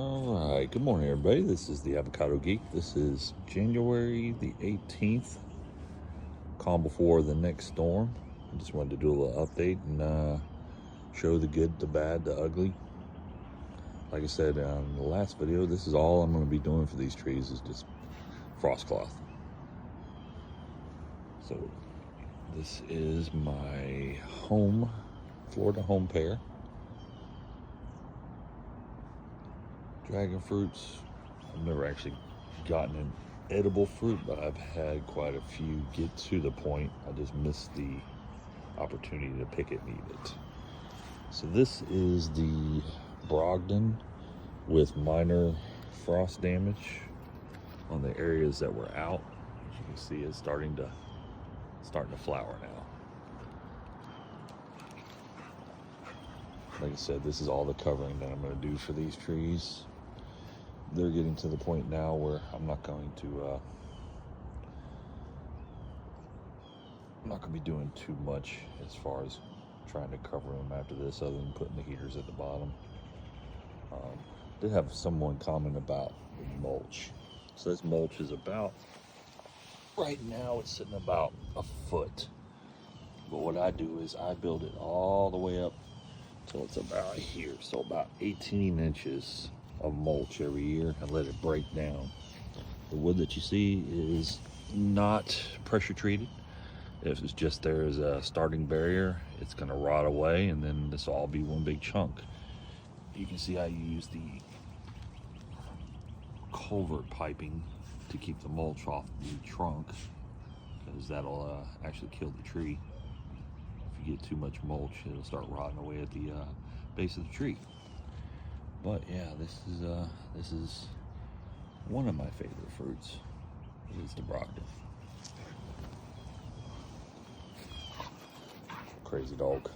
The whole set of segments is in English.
All right, good morning, everybody. This is the Avocado Geek. This is January the 18th, calm before the next storm. I just wanted to do a little update and show the good, the bad, the ugly. Like I said in the last video, this is all I'm going to be doing for these trees is just frost cloth. So this is my Florida home pear. Dragon fruits, I've never actually gotten an edible fruit, but I've had quite a few get to the point. I just missed the opportunity to pick it and eat it. So this is the Brogden with minor frost damage on the areas that were out. As you can see, it's starting to flower now. Like I said, this is all the covering that I'm going to do for these trees. They're getting to the point now where I'm not going to be doing too much as far as trying to cover them after this, other than putting the heaters at the bottom. Did have someone comment about the mulch. So this mulch is about, right now it's sitting about a foot. But what I do is I build it all the way up till it's about here, so about 18 inches of mulch every year, and let it break down. The wood that you see is not pressure treated. If it's just there as a starting barrier, it's going to rot away, and then this will all be one big chunk. You can see I use the culvert piping to keep the mulch off the trunk, because that'll actually kill the tree. If you get too much mulch, it'll start rotting away at the base of the tree. But yeah, this is one of my favorite fruits. It is the Brogden. Crazy dog.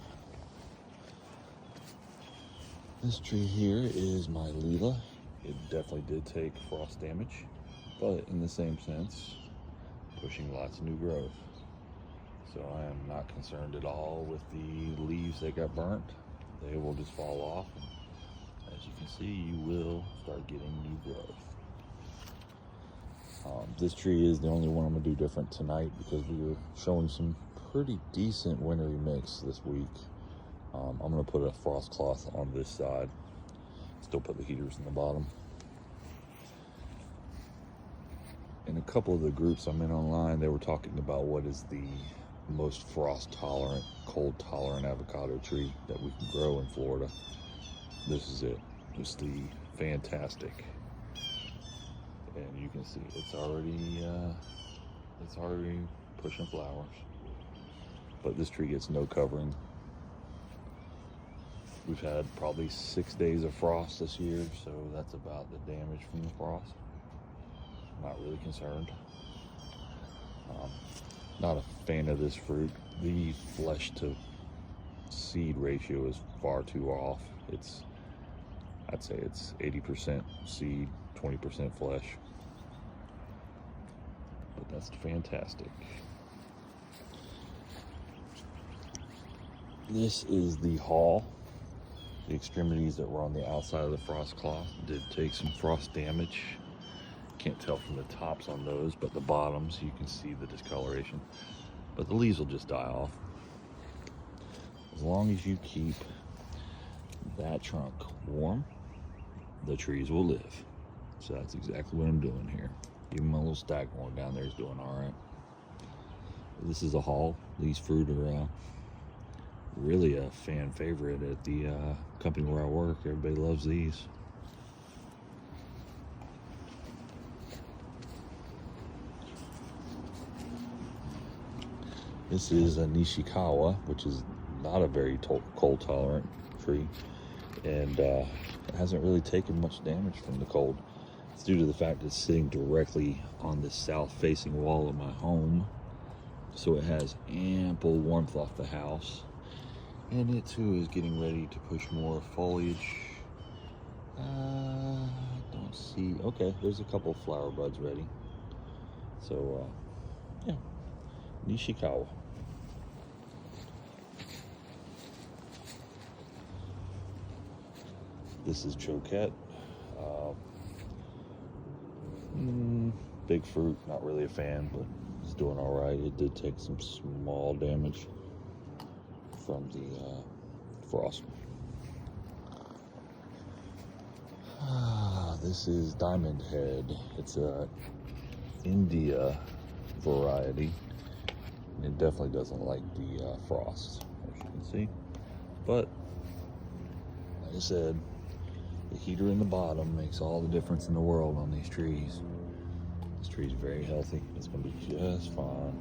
This tree here is my Lila. It definitely did take frost damage, but in the same sense, pushing lots of new growth. So I am not concerned at all with the leaves that got burnt. They will just fall off. As you can see, you will start getting new growth. This tree is the only one I'm going to do different tonight, because we were showing some pretty decent wintry mix this week. I'm going to put a frost cloth on this side. Still put the heaters in the bottom. In a couple of the groups I'm in online, they were talking about what is the most frost tolerant, cold tolerant avocado tree that we can grow in Florida. This is it. Just the fantastic. And you can see it's already pushing flowers. But this tree gets no covering. We've had probably 6 days of frost this year, so that's about the damage from the frost. Not really concerned. Not a fan of this fruit. The flesh to seed ratio is far too off. I'd say it's 80% seed, 20% flesh. But that's fantastic. This is the haul. The extremities that were on the outside of the frost cloth did take some frost damage. Can't tell from the tops on those, but the bottoms, you can see the discoloration. But the leaves will just die off. As long as you keep that trunk warm, the trees will live. So that's exactly what I'm doing here. Even my little staghorn down there is doing all right. This is a haul. These fruit are really a fan favorite at the company where I work. Everybody loves these. This is a Nishikawa, which is not a very cold tolerant tree, and it hasn't really taken much damage from the cold. It's due to the fact it's sitting directly on the south facing wall of my home, so it has ample warmth off the house, and it too is getting ready to push more foliage. Don't see, okay, there's a couple flower buds ready. So yeah, Nishikawa. This is Choquette. Big fruit, not really a fan, but it's doing all right. It did take some small damage from the frost. This is Diamond Head. It's a India variety. And it definitely doesn't like the frost, as you can see. But like I said, the heater in the bottom makes all the difference in the world on these trees. This tree is very healthy. It's going to be just fine.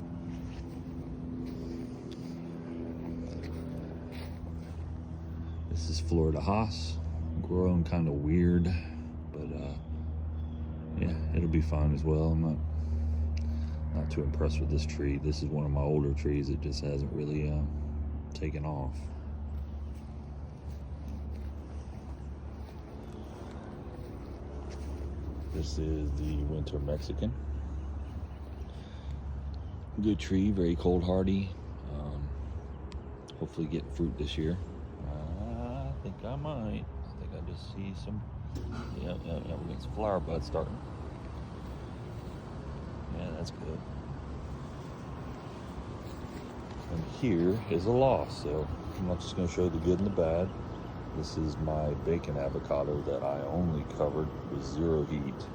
This is Florida Hass. Growing kind of weird, but yeah, it'll be fine as well. I'm not too impressed with this tree. This is one of my older trees. It just hasn't really taken off. This is the Winter Mexican. Good tree, very cold hardy. Hopefully get fruit this year. I think I might. I think I just see some, yeah, we're getting some flower buds starting. Yeah, that's good. And here is a loss, so I'm not just going to show the good and the bad. This is my bacon avocado that I only covered with 0 heat.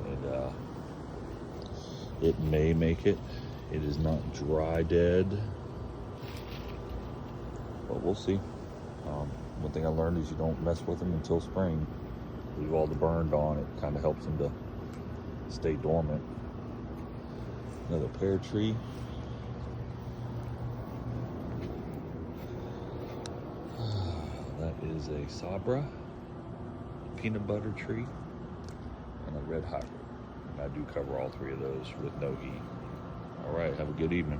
And it may make it. It is not dry dead, but we'll see. One thing I learned is you don't mess with them until spring. Leave all the burned on. It kind of helps them to stay dormant. Another pear tree. That is a Sabra, peanut butter tree, and a red hybrid. And I do cover all 3 of those with no heat. All right, have a good evening.